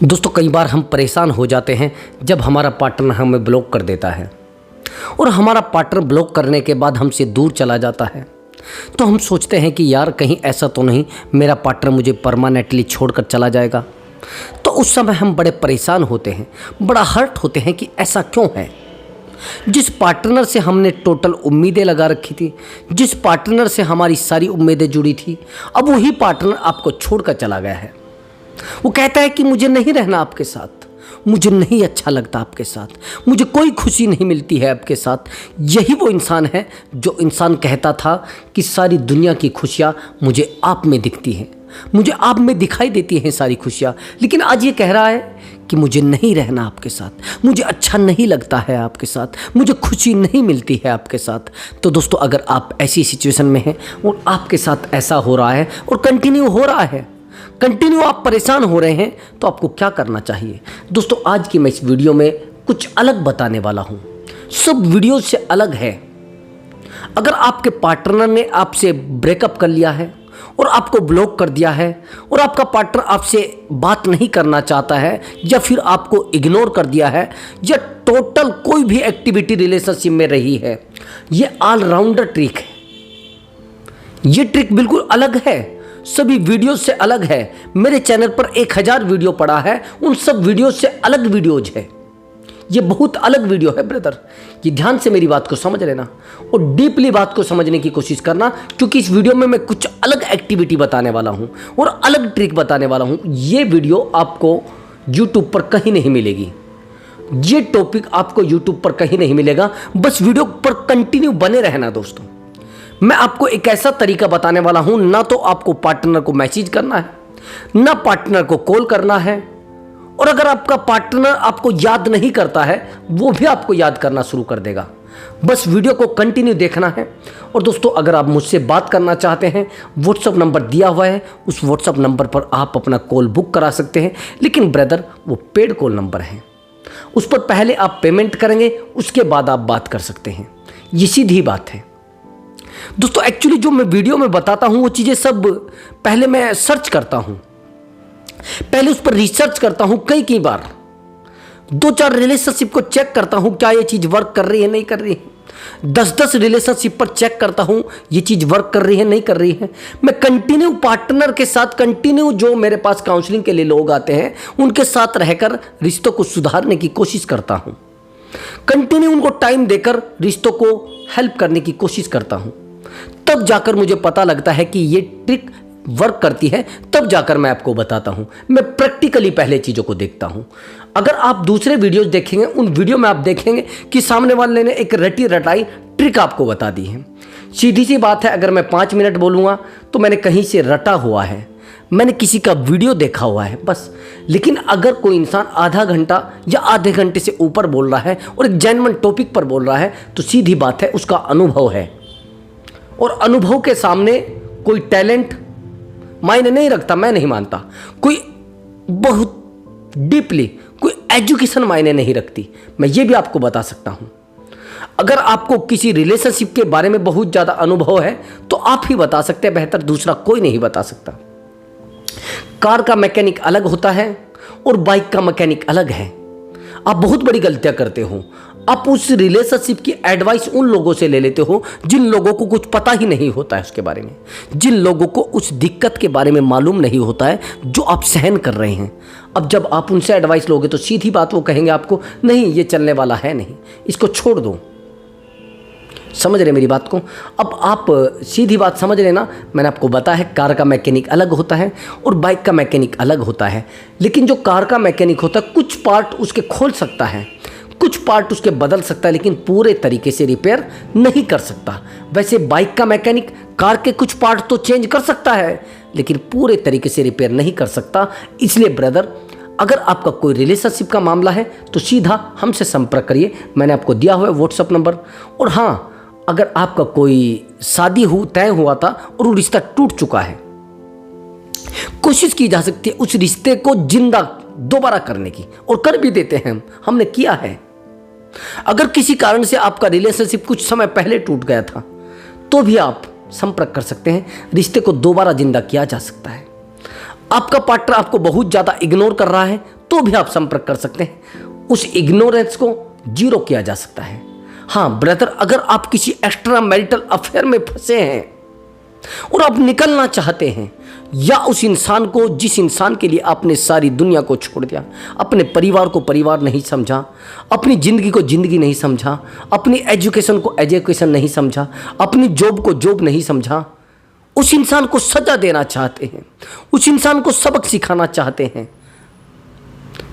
दोस्तों कई बार हम परेशान हो जाते हैं जब हमारा पार्टनर हमें ब्लॉक कर देता है और हमारा पार्टनर ब्लॉक करने के बाद हमसे दूर चला जाता है। तो हम सोचते हैं कि यार कहीं ऐसा तो नहीं मेरा पार्टनर मुझे परमानेंटली छोड़कर चला जाएगा। तो उस समय हम बड़े परेशान होते हैं, बड़ा हर्ट होते हैं कि ऐसा क्यों है। जिस पार्टनर से हमने टोटल उम्मीदें लगा रखी थी, जिस पार्टनर से हमारी सारी उम्मीदें जुड़ी थी, अब वही पार्टनर आपको छोड़कर चला गया है। वो कहता है कि मुझे नहीं रहना आपके साथ, मुझे नहीं अच्छा लगता आपके साथ, मुझे कोई खुशी नहीं मिलती है आपके साथ। यही वो इंसान है जो इंसान कहता था कि सारी दुनिया की खुशियाँ मुझे आप में दिखती हैं, मुझे आप में दिखाई देती हैं सारी खुशियाँ। लेकिन आज ये कह रहा है कि मुझे नहीं रहना आपके साथ, मुझे अच्छा नहीं लगता है आपके साथ, मुझे खुशी नहीं मिलती है आपके साथ। तो दोस्तों अगर आप ऐसी सिचुएशन में हैं और आपके साथ ऐसा हो रहा है और कंटिन्यू हो रहा है, कंटिन्यू आप परेशान हो रहे हैं, तो आपको क्या करना चाहिए। दोस्तों आज की मैं इस वीडियो में कुछ अलग बताने वाला हूं, सब वीडियो से अलग है। अगर आपके पार्टनर ने आपसे ब्रेकअप कर लिया है और आपको ब्लॉक कर दिया है और आपका पार्टनर आपसे बात नहीं करना चाहता है या फिर आपको इग्नोर कर दिया है या टोटल कोई भी एक्टिविटी रिलेशनशिप में रही है, ये ऑलराउंडर ट्रिक है। ये ट्रिक बिल्कुल अलग है, सभी वीडियो से अलग है। मेरे चैनल पर 1000 वीडियो पड़ा है, उन सब वीडियो से अलग वीडियोज है। ये बहुत अलग वीडियो है ब्रदर, ये ध्यान से मेरी बात को समझ लेना और डीपली बात को समझने की कोशिश करना, क्योंकि इस वीडियो में मैं कुछ अलग एक्टिविटी बताने वाला हूं और अलग ट्रिक बताने वाला हूं। ये वीडियो आपको यूट्यूब पर कहीं नहीं मिलेगी, ये टॉपिक आपको यूट्यूब पर कहीं नहीं मिलेगा। बस वीडियो पर कंटिन्यू बने रहना दोस्तों। मैं आपको एक ऐसा तरीका बताने वाला हूं, ना तो आपको पार्टनर को मैसेज करना है, ना पार्टनर को कॉल करना है, और अगर आपका पार्टनर आपको याद नहीं करता है वो भी आपको याद करना शुरू कर देगा। बस वीडियो को कंटिन्यू देखना है। और दोस्तों अगर आप मुझसे बात करना चाहते हैं, व्हाट्सअप नंबर दिया हुआ है, उस व्हाट्सअप नंबर पर आप अपना कॉल बुक करा सकते हैं। लेकिन ब्रदर वो पेड कॉल नंबर है, उस पर पहले आप पेमेंट करेंगे, उसके बाद आप बात कर सकते हैं। ये सीधी बात है दोस्तों। एक्चुअली जो मैं वीडियो में बताता हूं वो चीज़ें सब पहले मैं सर्च करता हूं, पहले उस पर रिसर्च करता हूं कई बार, 2-4 रिलेशनशिप को चेक करता हूं क्या ये चीज़ वर्क कर रही है नहीं कर रही है। 10-10 रिलेशनशिप पर चेक करता हूं ये चीज़ वर्क कर रही है नहीं कर रही है। मैं कंटिन्यू पार्टनर के साथ, कंटिन्यू जो मेरे पास काउंसलिंग के लिए लोग आते हैं उनके साथ रहकर रिश्तों को सुधारने की कोशिश करता हूं, कंटिन्यू उनको टाइम देकर रिश्तों को हेल्प करने की कोशिश करता हूं। तब जाकर मुझे पता लगता है कि ये ट्रिक वर्क करती है, तब जाकर मैं आपको बताता हूं। मैं प्रैक्टिकली पहले चीज़ों को देखता हूं। अगर आप दूसरे वीडियोस देखेंगे, उन वीडियो में आप देखेंगे कि सामने वाले ने एक रटी रटाई ट्रिक आपको बता दी है। सीधी सी बात है, अगर मैं 5 मिनट बोलूँगा तो मैंने कहीं से रटा हुआ है, मैंने किसी का वीडियो देखा हुआ है बस। लेकिन अगर कोई इंसान आधा घंटा या आधे घंटे से ऊपर बोल रहा है और एक जेन्युइन टॉपिक पर बोल रहा है, तो सीधी बात है उसका अनुभव है। और अनुभव के सामने कोई टैलेंट मायने नहीं रखता, मैं नहीं मानता। कोई बहुत डीपली कोई एजुकेशन मायने नहीं रखती, मैं ये भी आपको बता सकता हूं। अगर आपको किसी रिलेशनशिप के बारे में बहुत ज़्यादा अनुभव है तो आप ही बता सकते हैं, बेहतर दूसरा कोई नहीं बता सकता। कार का मैकेनिक अलग होता है और बाइक का मैकेनिक अलग है। आप बहुत बड़ी गलतियां करते हो, आप उस रिलेशनशिप की एडवाइस उन लोगों से ले लेते हो जिन लोगों को कुछ पता ही नहीं होता है उसके बारे में, जिन लोगों को उस दिक्कत के बारे में मालूम नहीं होता है जो आप सहन कर रहे हैं। अब जब आप उनसे एडवाइस लोगे तो सीधी बात वो कहेंगे आपको, नहीं ये चलने वाला है नहीं, इसको छोड़ दो। समझ रहे मेरी बात को। अब आप सीधी बात समझ लेना, मैंने आपको बताया है कार का मैकेनिक अलग होता है और बाइक का मैकेनिक अलग होता है। लेकिन जो कार का मैकेनिक होता है कुछ पार्ट उसके खोल सकता है, कुछ पार्ट उसके बदल सकता है, लेकिन पूरे तरीके से रिपेयर नहीं कर सकता। वैसे बाइक का मैकेनिक कार के कुछ पार्ट तो चेंज कर सकता है लेकिन पूरे तरीके से रिपेयर नहीं कर सकता। इसलिए ब्रदर अगर आपका कोई रिलेशनशिप का मामला है तो सीधा हमसे संपर्क करिए, मैंने आपको दिया हुआ है व्हाट्सअप नंबर। और हाँ, अगर आपका कोई शादी तय हुआ था और वो रिश्ता टूट चुका है, कोशिश की जा सकती है उस रिश्ते को जिंदा दोबारा करने की, और कर भी देते हैं हमने किया है। अगर किसी कारण से आपका रिलेशनशिप कुछ समय पहले टूट गया था तो भी आप संपर्क कर सकते हैं, रिश्ते को दोबारा जिंदा किया जा सकता है। आपका पार्टनर आपको बहुत ज़्यादा इग्नोर कर रहा है तो भी आप संपर्क कर सकते हैं, उस इग्नोरेंस को जीरो किया जा सकता है। हाँ ब्रदर, अगर आप किसी एक्स्ट्रा मैरिटल अफेयर में फंसे हैं और आप निकलना चाहते हैं, या उस इंसान को जिस इंसान के लिए आपने सारी दुनिया को छोड़ दिया, अपने परिवार को परिवार नहीं समझा, अपनी ज़िंदगी को ज़िंदगी नहीं समझा, अपनी एजुकेशन को एजुकेशन नहीं समझा, अपनी जॉब को जॉब नहीं समझा, उस इंसान को सजा देना चाहते हैं, उस इंसान को सबक सिखाना चाहते हैं,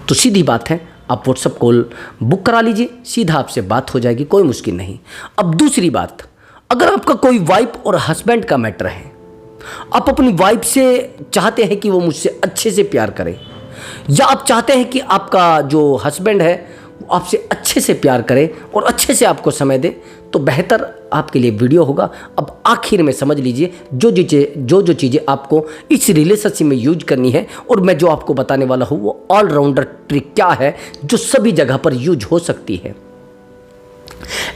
तो सीधी बात है आप व्हाट्सएप कॉल बुक करा लीजिए, सीधा आपसे बात हो जाएगी, कोई मुश्किल नहीं। अब दूसरी बात, अगर आपका कोई वाइफ और हस्बैंड का मैटर है, आप अपनी वाइफ से चाहते हैं कि वो मुझसे अच्छे से प्यार करे, या आप चाहते हैं कि आपका जो हस्बैंड है वो आपसे अच्छे से प्यार करे और अच्छे से आपको समय दे, तो बेहतर आपके लिए वीडियो होगा। अब आखिर में समझ लीजिए जो चीज़ें आपको इस रिलेशनशिप में यूज करनी है, और मैं जो आपको बताने वाला हूँ वो ऑलराउंडर ट्रिक क्या है जो सभी जगह पर यूज हो सकती है।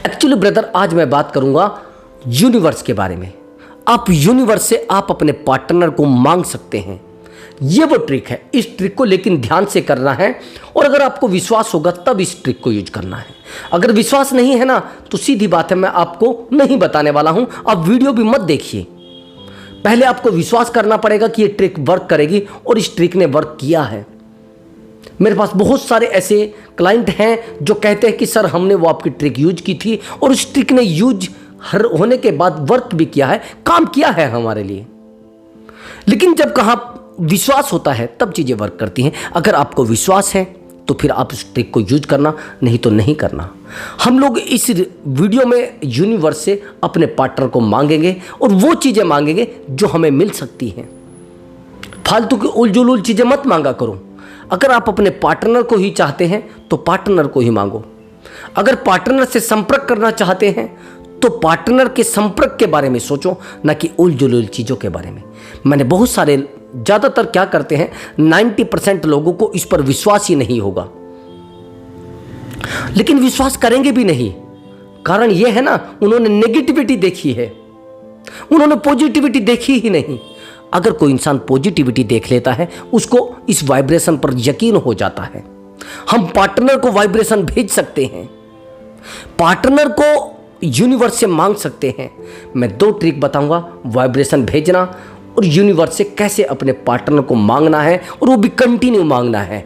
एक्चुअली ब्रदर, आज मैं बात करूँगा यूनिवर्स के बारे में। आप यूनिवर्स से आप अपने पार्टनर को मांग सकते हैं, ये वो ट्रिक है। इस ट्रिक को लेकिन ध्यान से करना है, और अगर आपको विश्वास होगा तब इस ट्रिक को यूज करना है। अगर विश्वास नहीं है ना, तो सीधी बात है मैं आपको नहीं बताने वाला हूं, आप वीडियो भी मत देखिए। पहले आपको विश्वास करना पड़ेगा कि ये ट्रिक वर्क करेगी, और इस ट्रिक ने वर्क किया है। मेरे पास बहुत सारे ऐसे क्लाइंट हैं जो कहते हैं कि सर हमने वो आपकी ट्रिक यूज की थी और उस ट्रिक ने यूज होने के बाद वर्क भी किया है, काम किया है हमारे लिए। लेकिन जब कहाँ विश्वास होता है तब चीज़ें वर्क करती हैं। अगर आपको विश्वास है तो फिर आप इस ट्रिक को यूज करना, नहीं तो नहीं करना। हम लोग इस वीडियो में यूनिवर्स से अपने पार्टनर को मांगेंगे, और वो चीज़ें मांगेंगे जो हमें मिल सकती हैं। फालतू की उलझुल चीज़ें मत मांगा करो। अगर आप अपने पार्टनर को ही चाहते हैं तो पार्टनर को ही मांगो। अगर पार्टनर से संपर्क करना चाहते हैं तो पार्टनर के संपर्क के बारे में सोचो, ना कि उलझुल चीज़ों के बारे में। मैंने बहुत सारे, ज़्यादातर क्या करते हैं, 90% लोगों को इस पर विश्वास ही नहीं होगा, लेकिन विश्वास करेंगे भी नहीं। कारण यह है ना, उन्होंने नेगेटिविटी देखी है, उन्होंने पॉजिटिविटी देखी ही नहीं। अगर कोई इंसान पॉजिटिविटी देख लेता है, उसको इस वाइब्रेशन पर यकीन हो जाता है। हम पार्टनर को वाइब्रेशन भेज सकते हैं, पार्टनर को यूनिवर्स से मांग सकते हैं। मैं 2 ट्रिक बताऊंगा, वाइब्रेशन भेजना और यूनिवर्स से कैसे अपने पार्टनर को मांगना है, और वो भी कंटिन्यू मांगना है।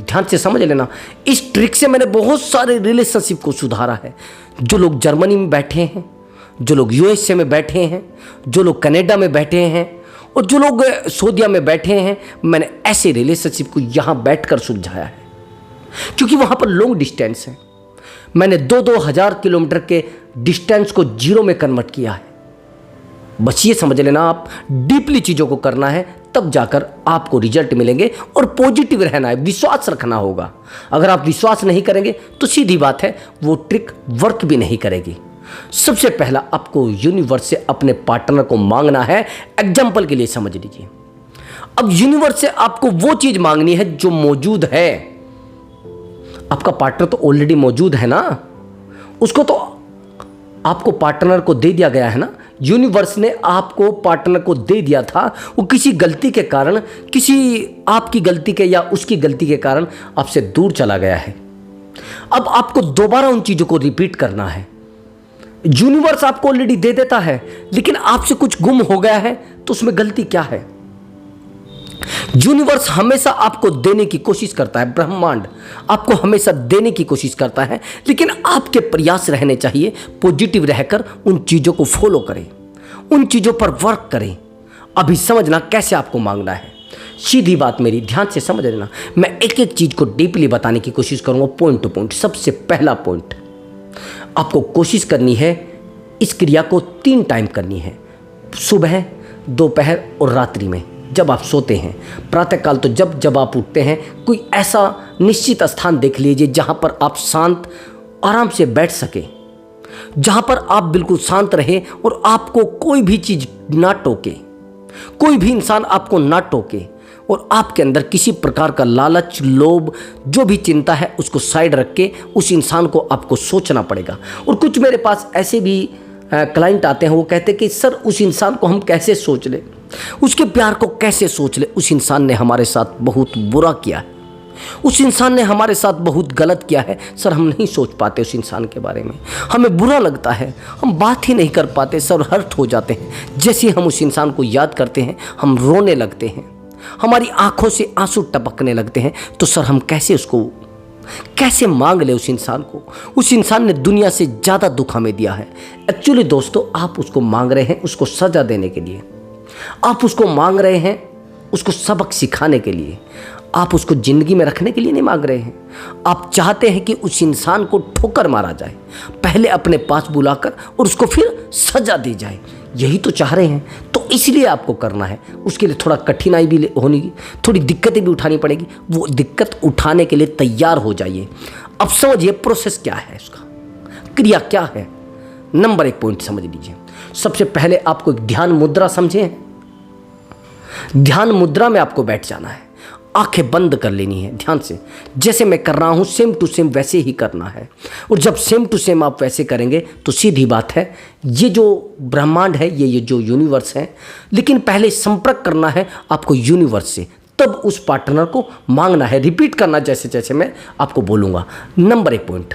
ध्यान से समझ लेना, इस ट्रिक से मैंने बहुत सारे रिलेशनशिप को सुधारा है। जो लोग जर्मनी में बैठे हैं, जो लोग यूएसए में बैठे हैं, जो लोग कनाडा में बैठे हैं, और जो लोग सऊदीया में बैठे हैं, मैंने ऐसे रिलेशनशिप को यहाँ बैठकर सुलझाया है, क्योंकि वहाँ पर लॉन्ग डिस्टेंस है। मैंने 2-2 हज़ार किलोमीटर के डिस्टेंस को जीरो में कन्वर्ट किया है। बस ये समझ लेना, आप डीपली चीज़ों को करना है, तब जाकर आपको रिजल्ट मिलेंगे, और पॉजिटिव रहना है, विश्वास रखना होगा। अगर आप विश्वास नहीं करेंगे तो सीधी बात है वो ट्रिक वर्क भी नहीं करेगी। सबसे पहला आपको यूनिवर्स से अपने पार्टनर को मांगना है। एग्जाम्पल के लिए समझ लीजिए, अब यूनिवर्स से आपको वो चीज़ मांगनी है जो मौजूद है। आपका पार्टनर तो ऑलरेडी मौजूद है ना, उसको तो आपको पार्टनर को दे दिया गया है ना। यूनिवर्स ने आपको पार्टनर को दे दिया था, वो किसी गलती के कारण, किसी आपकी गलती के या उसकी गलती के कारण आपसे दूर चला गया है। अब आपको दोबारा उन चीज़ों को रिपीट करना है। यूनिवर्स आपको ऑलरेडी दे देता है, लेकिन आपसे कुछ गुम हो गया है, तो उसमें गलती क्या है? यूनिवर्स हमेशा आपको देने की कोशिश करता है, ब्रह्मांड आपको हमेशा देने की कोशिश करता है, लेकिन आपके प्रयास रहने चाहिए पॉजिटिव रहकर उन चीज़ों को फॉलो करें, उन चीज़ों पर वर्क करें। अभी समझना कैसे आपको मांगना है, सीधी बात मेरी ध्यान से समझ लेना। मैं एक एक चीज़ को डीपली बताने की कोशिश करूँगा, पॉइंट टू पॉइंट। सबसे पहला पॉइंट, आपको कोशिश करनी है इस क्रिया को 3 टाइम करनी है, सुबह, दोपहर और रात्रि में, जब आप सोते हैं। प्रातःकाल तो जब आप उठते हैं, कोई ऐसा निश्चित स्थान देख लीजिए जहाँ पर आप शांत आराम से बैठ सके, जहाँ पर आप बिल्कुल शांत रहे और आपको कोई भी चीज़ ना टोके, कोई भी इंसान आपको ना टोके, और आपके अंदर किसी प्रकार का लालच, लोभ, जो भी चिंता है उसको साइड रख के उस इंसान को आपको सोचना पड़ेगा। और कुछ मेरे पास ऐसे भी क्लाइंट आते हैं, वो कहते हैं कि सर उस इंसान को हम कैसे सोच लें। उसके प्यार को कैसे सोच ले। उस इंसान ने हमारे साथ बहुत बुरा किया है, उस इंसान ने हमारे साथ बहुत गलत किया है सर। हम नहीं सोच पाते उस इंसान के बारे में, हमें बुरा लगता है, हम बात ही नहीं कर पाते सर, हर्ट हो जाते हैं। जैसे ही हम उस इंसान को याद करते हैं हम रोने लगते हैं, हमारी आंखों से आंसू टपकने लगते हैं। तो सर हम कैसे मांग ले उस इंसान को। उस इंसान ने दुनिया से ज़्यादा दुख हमें दिया है। एक्चुअली दोस्तों, आप उसको मांग रहे हैं उसको सज़ा देने के लिए, आप उसको मांग रहे हैं उसको सबक सिखाने के लिए, आप उसको ज़िंदगी में रखने के लिए नहीं मांग रहे हैं। आप चाहते हैं कि उस इंसान को ठोकर मारा जाए, पहले अपने पास बुलाकर और उसको फिर सज़ा दी जाए, यही तो चाह रहे हैं। तो इसलिए आपको करना है, उसके लिए थोड़ा कठिनाई भी होगी, थोड़ी दिक्कतें भी उठानी पड़ेगी। वो दिक्कत उठाने के लिए तैयार हो जाइए। अब समझिए प्रोसेस क्या है, उसका क्रिया क्या है। नंबर 1 पॉइंट समझ लीजिए। सबसे पहले आपको एक ध्यान मुद्रा समझे। ध्यान मुद्रा में आपको बैठ जाना है, आंखें बंद कर लेनी है ध्यान से। जैसे मैं कर रहा हूँ सेम टू सेम वैसे ही करना है। और जब सेम टू सेम आप वैसे करेंगे तो सीधी बात है, ये जो ब्रह्मांड है, ये जो यूनिवर्स है, लेकिन पहले संपर्क करना है आपको यूनिवर्स से, तब उस पार्टनर को मांगना है, रिपीट करना जैसे जैसे मैं आपको बोलूँगा। नंबर 1 पॉइंट,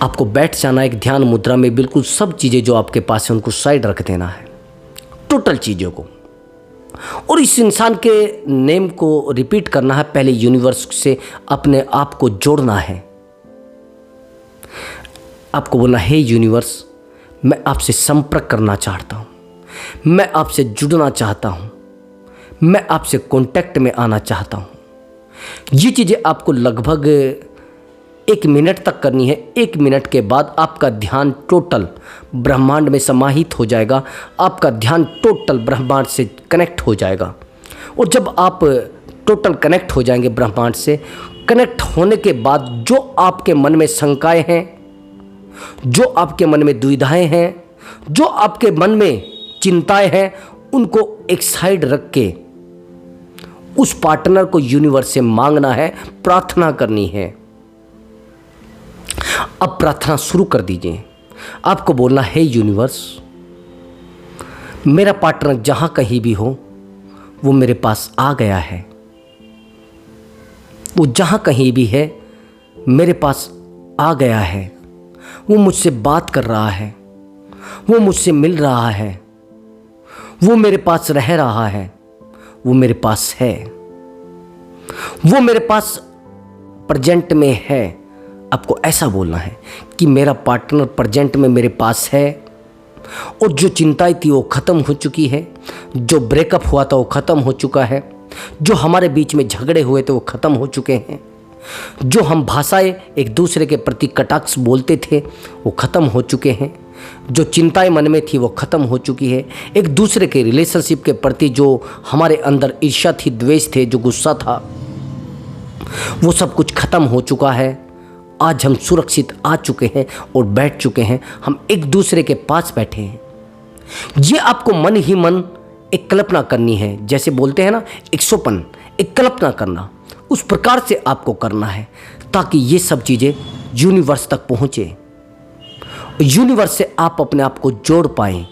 आपको बैठ जाना एक ध्यान मुद्रा में, बिल्कुल सब चीज़ें जो आपके पास है उनको साइड रख देना है, टोटल चीज़ों को, और इस इंसान के नेम को रिपीट करना है। पहले यूनिवर्स से अपने आप को जोड़ना है, आपको बोलना है यूनिवर्स मैं आपसे संपर्क करना चाहता हूँ, मैं आपसे जुड़ना चाहता हूँ, मैं आपसे कांटेक्ट में आना चाहता हूँ। ये चीज़ें आपको लगभग 1 मिनट तक करनी है। 1 मिनट के बाद आपका ध्यान टोटल ब्रह्मांड में समाहित हो जाएगा, आपका ध्यान टोटल ब्रह्मांड से कनेक्ट हो जाएगा। और जब आप टोटल कनेक्ट हो जाएंगे ब्रह्मांड से, कनेक्ट होने के बाद जो आपके मन में शंकाएं हैं, जो आपके मन में दुविधाएं हैं, जो आपके मन में चिंताएं हैं, उनको एक साइड रख के उस पार्टनर को यूनिवर्स से मांगना है, प्रार्थना करनी है। अब प्रार्थना शुरू कर दीजिए। आपको बोलना है यूनिवर्स मेरा पार्टनर जहां कहीं भी हो वो मेरे पास आ गया है, वो जहां कहीं भी है मेरे पास आ गया है, वो मुझसे बात कर रहा है, वो मुझसे मिल रहा है, वो मेरे पास रह रहा है, वो मेरे पास है, वो मेरे पास प्रेजेंट में है। आपको ऐसा बोलना है कि मेरा पार्टनर प्रेजेंट में मेरे पास है, और जो चिंताएं थी वो ख़त्म हो चुकी है, जो ब्रेकअप हुआ था वो ख़त्म हो चुका है, जो हमारे बीच में झगड़े हुए थे वो ख़त्म हो चुके हैं, जो हम भाषाएं एक दूसरे के प्रति कटाक्ष बोलते थे वो ख़त्म हो चुके हैं, जो चिंताएं मन में थी वो ख़त्म हो चुकी है, एक दूसरे के रिलेशनशिप के प्रति जो हमारे अंदर ईर्ष्या थी, द्वेष थे, जो गुस्सा था, वो सब कुछ ख़त्म हो चुका है। आज हम सुरक्षित आ चुके हैं और बैठ चुके हैं, हम एक दूसरे के पास बैठे हैं। ये आपको मन ही मन एक कल्पना करनी है, जैसे बोलते हैं ना एक स्वप्न, एक कल्पना करना, उस प्रकार से आपको करना है ताकि ये सब चीज़ें यूनिवर्स तक पहुँचे, यूनिवर्स से आप अपने आप को जोड़ पाएं।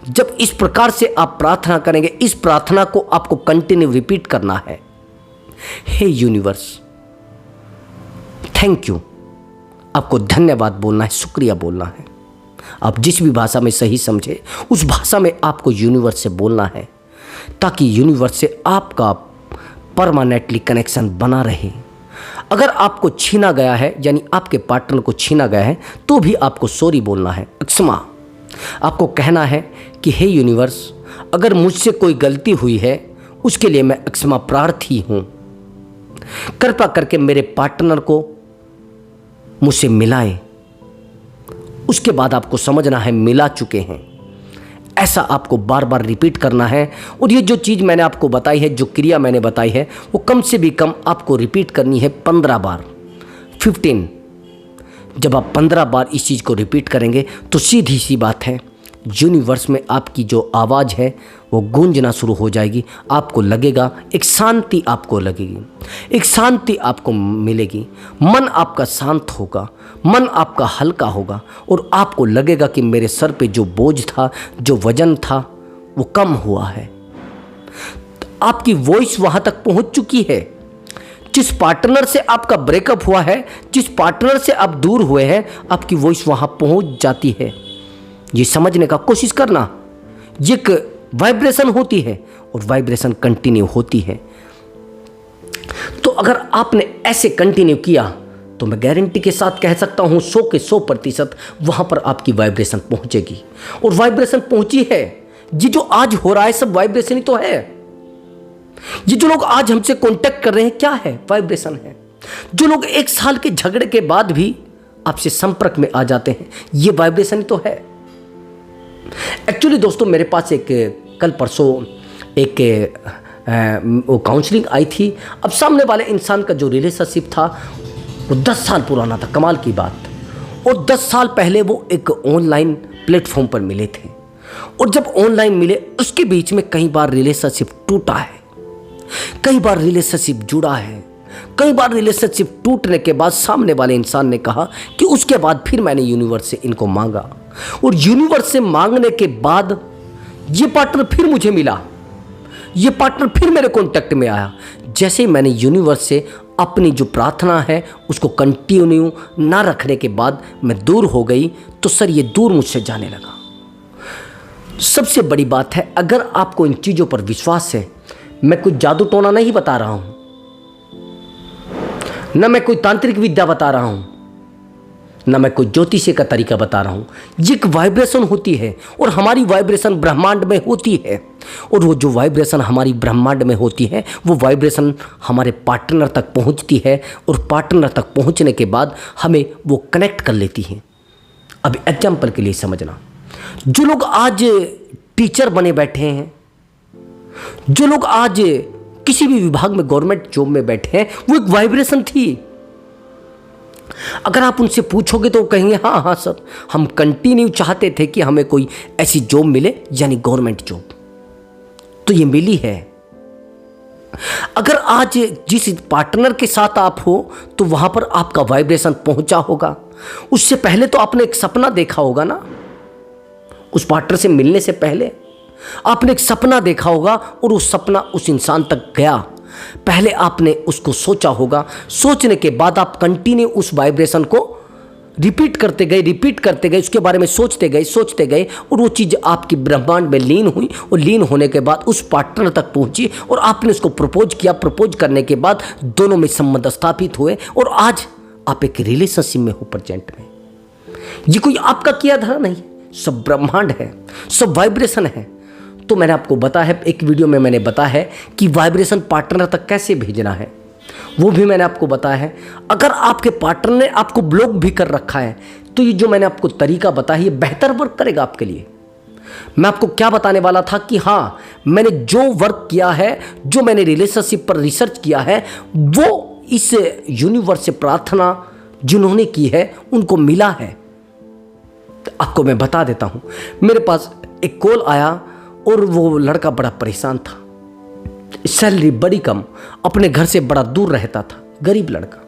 जब इस प्रकार से आप प्रार्थना करेंगे, इस प्रार्थना को आपको कंटिन्यू रिपीट करना है। हे यूनिवर्स थैंक यू, आपको धन्यवाद बोलना है, शुक्रिया बोलना है। आप जिस भी भाषा में सही समझे उस भाषा में आपको यूनिवर्स से बोलना है ताकि यूनिवर्स से आपका परमानेंटली कनेक्शन बना रहे। अगर आपको छीना गया है, यानी आपके पार्टनर को छीना गया है, तो भी आपको सॉरी बोलना है, क्षमा। आपको कहना है कि हे यूनिवर्स अगर मुझसे कोई गलती हुई है उसके लिए मैं क्षमा प्रार्थी हूँ, कृपा करके मेरे पार्टनर को मुझसे मिलाएं। उसके बाद आपको समझना है मिला चुके हैं, ऐसा आपको बार बार रिपीट करना है। और ये जो चीज़ मैंने आपको बताई है, जो क्रिया मैंने बताई है, वो कम से भी कम आपको रिपीट करनी है 15 बार, 15। जब आप 15 बार इस चीज़ को रिपीट करेंगे तो सीधी सी बात है, यूनिवर्स में आपकी जो आवाज़ है वो गूंजना शुरू हो जाएगी। आपको लगेगा एक शांति, आपको लगेगी एक शांति आपको मिलेगी, मन आपका शांत होगा, मन आपका हल्का होगा, और आपको लगेगा कि मेरे सर पे जो बोझ था, जो वजन था, वो कम हुआ है। तो आपकी वॉइस वहां तक पहुंच चुकी है। जिस पार्टनर से आपका ब्रेकअप हुआ है, जिस पार्टनर से आप दूर हुए हैं, आपकी वॉइस वहां पहुंच जाती है। ये समझने का कोशिश करना, ये एक वाइब्रेशन होती है और वाइब्रेशन कंटिन्यू होती है। तो अगर आपने ऐसे कंटिन्यू किया तो मैं गारंटी के साथ कह सकता हूं 100 के 100% वहां पर आपकी वाइब्रेशन पहुंचेगी। और वाइब्रेशन पहुंची है। ये जो आज हो रहा है सब वाइब्रेशन ही तो है। ये जो लोग आज हमसे कांटेक्ट कर रहे हैं क्या है? वाइब्रेशन है। जो लोग 1 साल के झगड़े के बाद भी आपसे संपर्क में आ जाते हैं, ये वाइब्रेशन ही तो है। एक्चुअली दोस्तों, मेरे पास एक कल परसों एक वो काउंसलिंग आई थी। अब सामने वाले इंसान का जो रिलेशनशिप था वो 10 साल पुराना था, कमाल की बात। और 10 साल पहले वो एक ऑनलाइन प्लेटफॉर्म पर मिले थे। और जब ऑनलाइन मिले उसके बीच में कई बार रिलेशनशिप टूटा है, कई बार रिलेशनशिप जुड़ा है। कई बार रिलेशनशिप टूटने के बाद सामने वाले इंसान ने कहा कि उसके बाद फिर मैंने यूनिवर्स से इनको मांगा, और यूनिवर्स से मांगने के बाद ये पार्टनर फिर मुझे मिला, ये पार्टनर फिर मेरे कांटेक्ट में आया। जैसे ही मैंने यूनिवर्स से अपनी जो प्रार्थना है उसको कंटिन्यू ना रखने के बाद मैं दूर हो गई, तो सर ये दूर मुझसे जाने लगा। सबसे बड़ी बात है, अगर आपको इन चीज़ों पर विश्वास है, मैं कोई जादू टोना नहीं बता रहा हूं, न मैं कोई तांत्रिक विद्या बता रहा हूं, न मैं कोई ज्योतिषी का तरीका बता रहा हूं। ये एक वाइब्रेशन होती है और हमारी वाइब्रेशन ब्रह्मांड में होती है। और वो जो वाइब्रेशन हमारी ब्रह्मांड में होती है वो वाइब्रेशन हमारे पार्टनर तक पहुंचती है, और पार्टनर तक पहुंचने के बाद हमें वो कनेक्ट कर लेती है। अब एग्जाम्पल के लिए समझना, जो लोग आज टीचर बने बैठे हैं, जो लोग आज किसी भी विभाग में गवर्नमेंट जॉब में बैठे हैं, वो एक वाइब्रेशन थी। अगर आप उनसे पूछोगे तो वो कहेंगे हाँ हाँ सर, हम कंटिन्यू चाहते थे कि हमें कोई ऐसी जॉब मिले, यानी गवर्नमेंट जॉब, तो ये मिली है। अगर आज जिस पार्टनर के साथ आप हो तो वहां पर आपका वाइब्रेशन पहुंचा होगा। उससे पहले तो आपने एक सपना देखा होगा ना, उस पार्टनर से मिलने से पहले आपने एक सपना देखा होगा, और उस सपना उस इंसान तक गया। पहले आपने उसको सोचा होगा, सोचने के बाद आप कंटिन्यू उस वाइब्रेशन को रिपीट करते गए, उसके बारे में सोचते गए, और वो चीज़ आपकी ब्रह्मांड में लीन हुई, और लीन होने के बाद उस पार्टनर तक पहुंची, और आपने उसको प्रपोज किया। प्रपोज करने के बाद दोनों में संबंध स्थापित हुए, और आज आप एक रिलेशनशिप में हो प्रेजेंट में। ये कोई आपका किया धरा नहीं, सब ब्रह्मांड है, सब वाइब्रेशन है। तो मैंने आपको बताया है, एक वीडियो में मैंने बताया है कि वाइब्रेशन पार्टनर तक कैसे भेजना है, वो भी मैंने आपको बताया है। अगर आपके पार्टनर ने आपको ब्लॉक भी कर रखा है तो ये जो मैंने आपको तरीका बताया ये बेहतर वर्क करेगा आपके लिए। मैं आपको क्या बताने वाला था कि हाँ, मैंने जो वर्क किया है, जो मैंने रिलेशनशिप पर रिसर्च किया है, वो इस यूनिवर्स से प्रार्थना जिन्होंने की है उनको मिला है। तो आपको मैं बता देता हूँ, मेरे पास एक कॉल आया और वो लड़का बड़ा परेशान था, सैलरी बड़ी कम, अपने घर से बड़ा दूर रहता था, गरीब लड़का।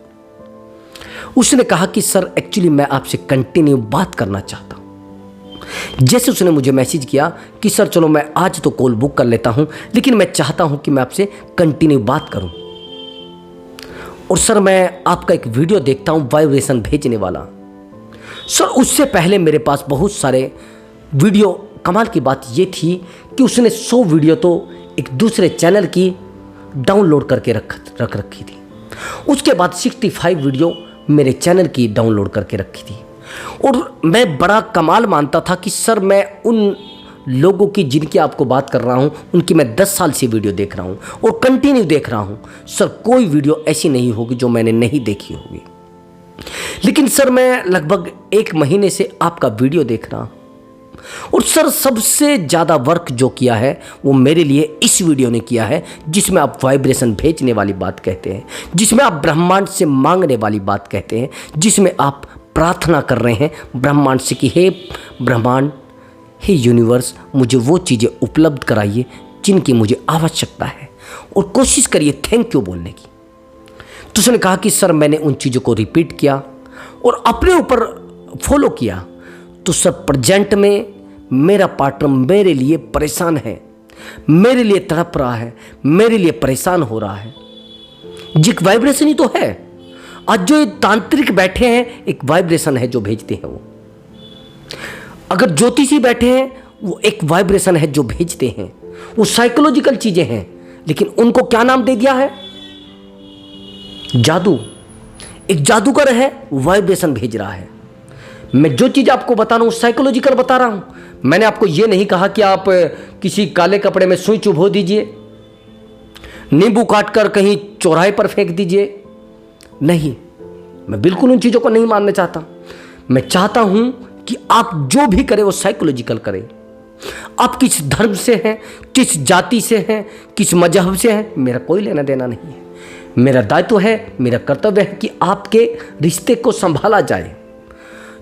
उसने कहा कि सर एक्चुअली मैं आपसे कंटिन्यू बात करना चाहता हूं। जैसे उसने मुझे मैसेज किया कि सर चलो मैं आज तो कॉल बुक कर लेता हूं, लेकिन मैं चाहता हूं कि मैं आपसे कंटिन्यू बात करूं। और सर मैं आपका एक वीडियो देखता हूं वाइब्रेशन भेजने वाला। सर उससे पहले मेरे पास बहुत सारे वीडियो, कमाल की बात ये थी कि उसने 100 वीडियो तो एक दूसरे चैनल की डाउनलोड करके रख रखी थी। उसके बाद 65 वीडियो मेरे चैनल की डाउनलोड करके रखी थी। और मैं बड़ा कमाल मानता था कि सर मैं उन लोगों की जिनकी आपको बात कर रहा हूं, उनकी मैं 10 साल से वीडियो देख रहा हूं और कंटिन्यू देख रहा हूं। सर कोई वीडियो ऐसी नहीं होगी जो मैंने नहीं देखी होगी। लेकिन सर मैं लगभग 1 महीने से आपका वीडियो देख रहा हूं, और सर सबसे ज़्यादा वर्क जो किया है वो मेरे लिए इस वीडियो ने किया है, जिसमें आप वाइब्रेशन भेजने वाली बात कहते हैं, जिसमें आप ब्रह्मांड से मांगने वाली बात कहते हैं, जिसमें आप प्रार्थना कर रहे हैं ब्रह्मांड से कि हे ब्रह्मांड, हे यूनिवर्स, मुझे वो चीज़ें उपलब्ध कराइए जिनकी मुझे आवश्यकता है, और कोशिश करिए थैंक यू बोलने की। तो उसने कहा कि सर मैंने उन चीज़ों को रिपीट किया और अपने ऊपर फॉलो किया, तो सर प्रेजेंट में मेरा पार्टनर मेरे लिए परेशान है, मेरे लिए तड़प रहा है, मेरे लिए परेशान हो रहा है। जिक वाइब्रेशन ही तो है। आज जो तांत्रिक बैठे हैं एक वाइब्रेशन है जो भेजते हैं वो। अगर ज्योतिषी बैठे हैं वो एक वाइब्रेशन है जो भेजते हैं। वो साइकोलॉजिकल चीजें हैं, लेकिन उनको क्या नाम दे दिया है? जादू। एक जादूगर है, वाइब्रेशन भेज रहा है। मैं जो चीज आपको बता रहा हूं साइकोलॉजिकल बता रहा हूं। मैंने आपको यह नहीं कहा कि आप किसी काले कपड़े में सुई चुभो दीजिए, नींबू काटकर कहीं चौराहे पर फेंक दीजिए। नहीं, मैं बिल्कुल उन चीजों को नहीं मानना चाहता। मैं चाहता हूं कि आप जो भी करें वो साइकोलॉजिकल करें। आप किस धर्म से हैं, किस जाति से हैं, किस मजहब से हैं, मेरा कोई लेना देना नहीं है। मेरा दायित्व है, मेरा कर्तव्य है कि आपके रिश्ते को संभाला जाए।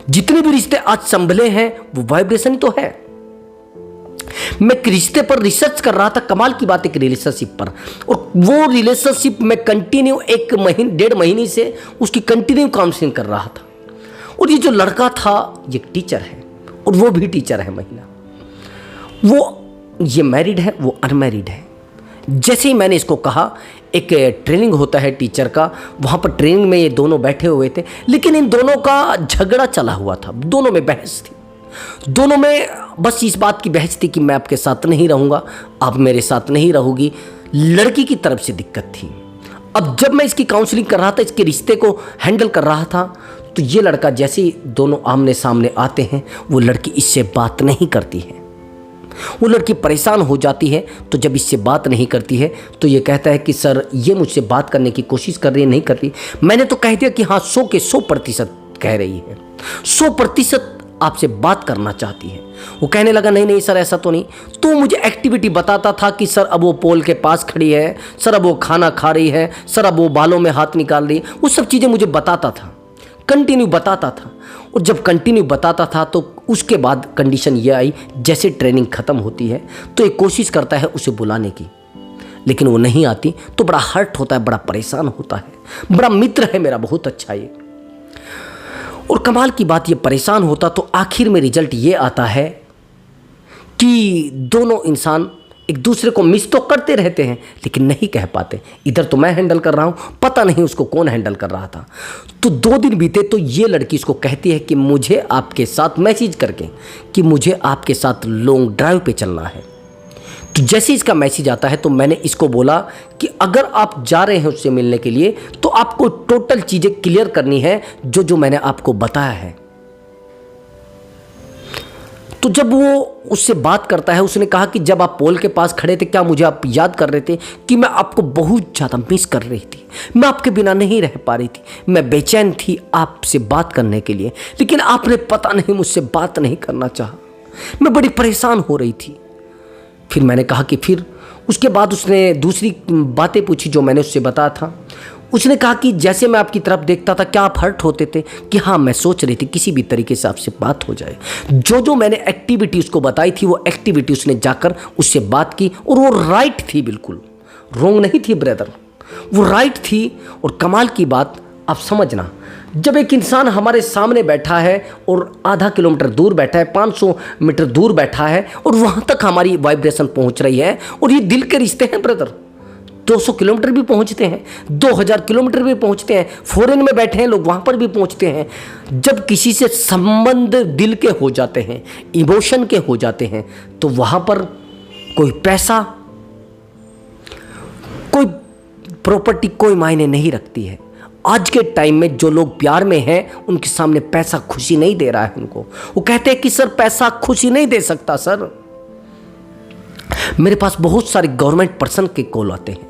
जितने भी रिश्ते आज संभले हैं वो वाइब्रेशन तो है। मैं एक रिश्ते पर रिसर्च कर रहा था, कमाल की बात, एक रिलेशनशिप पर, और वो रिलेशनशिप में कंटिन्यू 1.5 महीने से उसकी कंटिन्यू काउंसलिंग कर रहा था। और ये जो लड़का था ये टीचर है और वो भी टीचर है, महिला। वो ये मैरिड है, वो अनमैरिड है। जैसे ही मैंने इसको कहा, एक ट्रेनिंग होता है टीचर का, वहाँ पर ट्रेनिंग में ये दोनों बैठे हुए थे, लेकिन इन दोनों का झगड़ा चला हुआ था। दोनों में बहस थी, दोनों में बस इस बात की बहस थी कि मैं आपके साथ नहीं रहूँगा, आप मेरे साथ नहीं रहोगी। लड़की की तरफ से दिक्कत थी। अब जब मैं इसकी काउंसलिंग कर रहा था, इसके रिश्ते को हैंडल कर रहा था, तो ये लड़का जैसे ही दोनों आमने सामने आते हैं, वो लड़की इससे बात नहीं करती है। वो लड़की परेशान हो जाती है। तो जब इससे बात नहीं करती है तो ये कहता है कि सर ये मुझसे बात करने की कोशिश कर रही है, नहीं कर रही। मैंने तो कह दिया कि हाँ 100 के 100% कह रही है, 100% आपसे बात करना चाहती है। वो कहने लगा नहीं नहीं सर ऐसा तो नहीं। तो मुझे एक्टिविटी बताता था कि सर अब वो पोल के पास खड़ी है, सर अब वो खाना खा रही है, सर अब वो बालों में हाथ निकाल रही है। वो सब चीज़ें मुझे बताता था, कंटिन्यू बताता था। और जब कंटिन्यू बताता था तो उसके बाद कंडीशन ये आई, जैसे ट्रेनिंग ख़त्म होती है तो एक कोशिश करता है उसे बुलाने की, लेकिन वो नहीं आती। तो बड़ा हर्ट होता है, बड़ा परेशान होता है। बड़ा मित्र है मेरा, बहुत अच्छा ये। और कमाल की बात, ये परेशान होता तो आखिर में रिजल्ट ये आता है कि दोनों इंसान एक दूसरे को मिस तो करते रहते हैं लेकिन नहीं कह पाते। इधर तो मैं हैंडल कर रहा हूँ, पता नहीं उसको कौन हैंडल कर रहा था। तो 2 दिन बीते तो ये लड़की इसको कहती है कि मुझे आपके साथ, मैसेज करके कि मुझे आपके साथ लॉन्ग ड्राइव पे चलना है। तो जैसे इसका मैसेज आता है तो मैंने इसको बोला कि अगर आप जा रहे हैं उससे मिलने के लिए तो आपको टोटल चीज़ें क्लियर करनी है जो मैंने आपको बताया है। तो जब वो उससे बात करता है, उसने कहा कि जब आप पोल के पास खड़े थे क्या मुझे आप याद कर रहे थे कि मैं आपको बहुत ज़्यादा मिस कर रही थी, मैं आपके बिना नहीं रह पा रही थी, मैं बेचैन थी आपसे बात करने के लिए, लेकिन आपने पता नहीं मुझसे बात नहीं करना चाहा, मैं बड़ी परेशान हो रही थी। फिर मैंने कहा कि फिर उसके बाद उसने दूसरी बातें पूछी जो मैंने उससे बताया था। उसने कहा कि जैसे मैं आपकी तरफ देखता था क्या आप हर्ट होते थे? कि हाँ मैं सोच रही थी किसी भी तरीके से आपसे बात हो जाए। जो मैंने एक्टिविटी उसको बताई थी वो एक्टिविटी उसने जाकर उससे बात की और वो राइट थी, बिल्कुल रॉन्ग नहीं थी ब्रदर, वो राइट थी। और कमाल की बात आप समझना, जब एक इंसान हमारे सामने बैठा है और आधा किलोमीटर दूर बैठा है, 500 मीटर दूर बैठा है और वहाँ तक हमारी वाइब्रेशन पहुँच रही है, और ये दिल के रिश्ते हैं ब्रदर, 200 किलोमीटर भी पहुंचते हैं, 2000 किलोमीटर भी पहुंचते हैं, फॉरेन में बैठे हैं लोग वहां पर भी पहुंचते हैं। जब किसी से संबंध दिल के हो जाते हैं, इमोशन के हो जाते हैं, तो वहां पर कोई पैसा, कोई प्रॉपर्टी कोई मायने नहीं रखती है। आज के टाइम में जो लोग प्यार में हैं उनके सामने पैसा खुशी नहीं दे रहा है उनको। वो कहते हैं कि सर पैसा खुशी नहीं दे सकता। सर मेरे पास बहुत सारे गवर्नमेंट पर्सन के कॉल आते हैं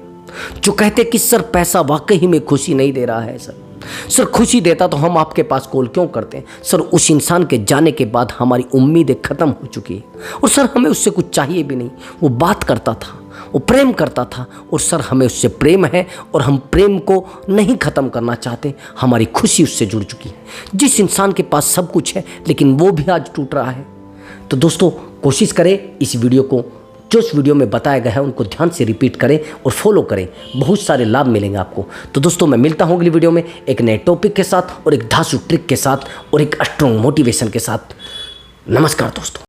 जो कहते हैं कि सर पैसा वाकई में खुशी नहीं दे रहा है। सर खुशी देता तो हम आपके पास कॉल क्यों करते हैं? सर उस इंसान के जाने के बाद हमारी उम्मीदें खत्म हो चुकी है, और सर हमें उससे कुछ चाहिए भी नहीं। वो बात करता था, वो प्रेम करता था, और सर हमें उससे प्रेम है और हम प्रेम को नहीं ख़त्म करना चाहते। हमारी खुशी उससे जुड़ चुकी है। जिस इंसान के पास सब कुछ है लेकिन वो भी आज टूट रहा है। तो दोस्तों कोशिश करें इस वीडियो को, जो इस वीडियो में बताया गया है उनको ध्यान से रिपीट करें और फॉलो करें, बहुत सारे लाभ मिलेंगे आपको। तो दोस्तों मैं मिलता हूँ अगली वीडियो में एक नए टॉपिक के साथ और एक धांसू ट्रिक के साथ और एक स्ट्रॉन्ग मोटिवेशन के साथ। नमस्कार दोस्तों।